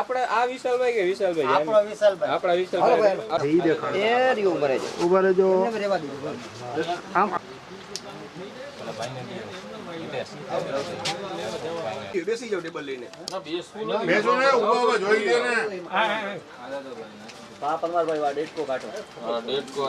આપણે આ વિશાલભાઈ કે વિશાલભાઈ આપણા વિશાલભાઈ એ દેખાડો એ રહ્યો ઉભા રહેજો આમ બેસી જાવ ટેબલ લઈને બેસો ને ઉભા જોઈ લે ને પા પરમારભાઈ આ ડેટકો કાઢો ડેટકો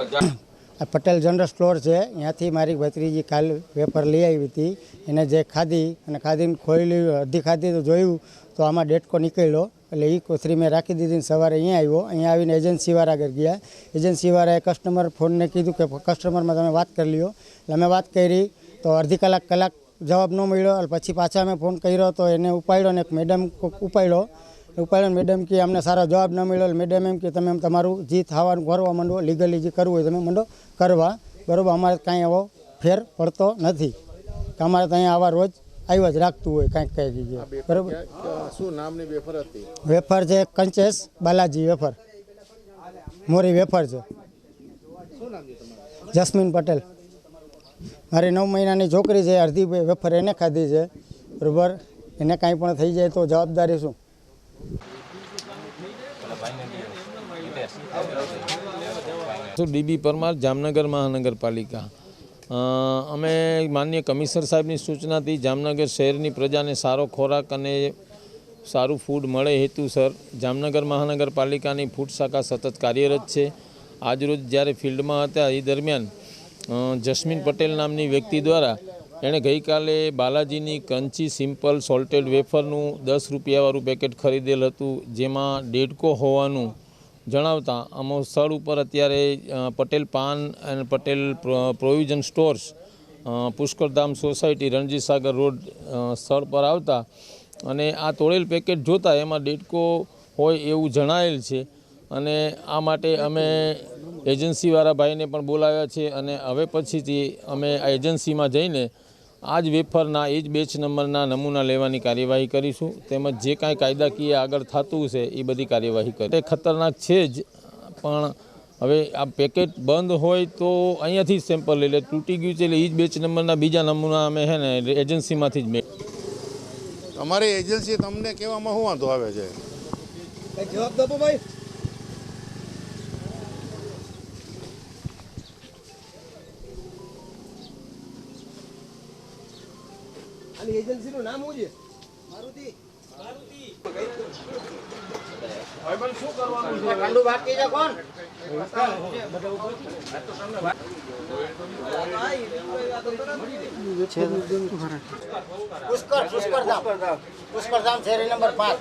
પટેલ જનરલ સ્ટોર છે, ત્યાંથી મારી ભત્રીજી કાલ વેપાર લઈ આવી હતી. એને જે ખાધી અને ખાધીને ખોઈ અડધી ખાધી તો જોયું તો આમાં ડેટકો નીકળ્યો. એટલે એ કોથળી મેં રાખી દીધી ને સવારે અહીંયા આવ્યો. અહીંયા આવીને એજન્સીવાળા આગળ ગયા. એજન્સીવાળાએ કસ્ટમર ફોનને કીધું કે કસ્ટમરમાં તમે વાત કરી લ્યો. એટલે અમે વાત કરી તો અડધી કલાક જવાબ ન મળ્યો. પછી પાછા અમે ફોન કર્યો તો એને ઉપાડ્યો ને મેડમ ઉપાડ્યો. મેડમ કે અમને સારો જવાબ ન મળ્યો. મેડમ એમ કે તમે તમારું જે થવાનું કરવા માંડો, લીગલી જે કરવું હોય તમે માંડો કરવા. બરાબર, અમારે કાંઈ એવો ફેર પડતો નથી. અમારે તો અહીંયા આવા રોજ આવ્યા જ રાખતું હોય કાંઈક જગ્યાએ. બરાબર. શું નામની વેફર હતી? વેફર છે કંચેશ બાલાજી વેફર, મોરી વેફર છે. જસ્મીન પટેલ મારી 9 મહિનાની છોકરી છે. અડધી વેફર એને ખાધી છે. બરાબર, એને કાંઈ પણ થઈ જાય તો જવાબદારી શું? ડીબી પરમાર, જામનગર મહાનગરપાલિકા. અમે માનનીય કમિશનર સાહેબની સૂચનાથી જામનગર શહેરની પ્રજાને સારો ખોરાક અને સારું ફૂડ મળે હેતુસર જામનગર મહાનગરપાલિકાની ફૂડ શાખા સતત કાર્યરત છે. આજરોજ જ્યારે ફિલ્ડમાં હતા એ દરમિયાન જસ્મીન પટેલ નામની વ્યક્તિ દ્વારા એણે ગઈકાલે બાલાજીની ક્રન્ચી સિમ્પલ સોલ્ટેડ વેફરનું 10 રૂપિયાવાળું પેકેટ ખરીદેલ હતું, જેમાં ડેટકો હોવાનું જણાવતા અમો સ્થળ ઉપર અત્યારે પટેલ પાન અને Patel provision stores, Pushkardham society, Ranjit Sagar road સ્થળ પર આવતા અને આ તોડેલ પેકેટ જોતા એમાં ડેટકો હોય એવું જણાયેલ છે. અને આ માટે અમે એજન્સીવાળા ભાઈને પણ બોલાવ્યા છે અને હવે પછીથી અમે આ એજન્સીમાં જઈને આ જ વેફરના એ જ બેચ નંબરના નમૂના લેવાની કાર્યવાહી કરીશું. તેમજ જે કાંઈ કાયદાકીય આગળ થતું છે એ બધી કાર્યવાહી કરે. ખતરનાક છે જ, પણ હવે આ પેકેટ બંધ હોય તો અહીંયાથી જ સેમ્પલ લઈ લે. તૂટી ગયું છે એટલે એ જ બેચ નંબરના બીજા નમૂના અમે છે ને એજન્સીમાંથી જ મેં. તમારી એજન્સી તમને કહેવામાં શું વાંધો આવે છે? જવાબ દો ભાઈ. એજન્સીનું નામ શું છે? મારુતિ. શું કરવાનું છે? કંડુ બાકી છે કોણ? પુષ્કરધામ શેરી નંબર 5.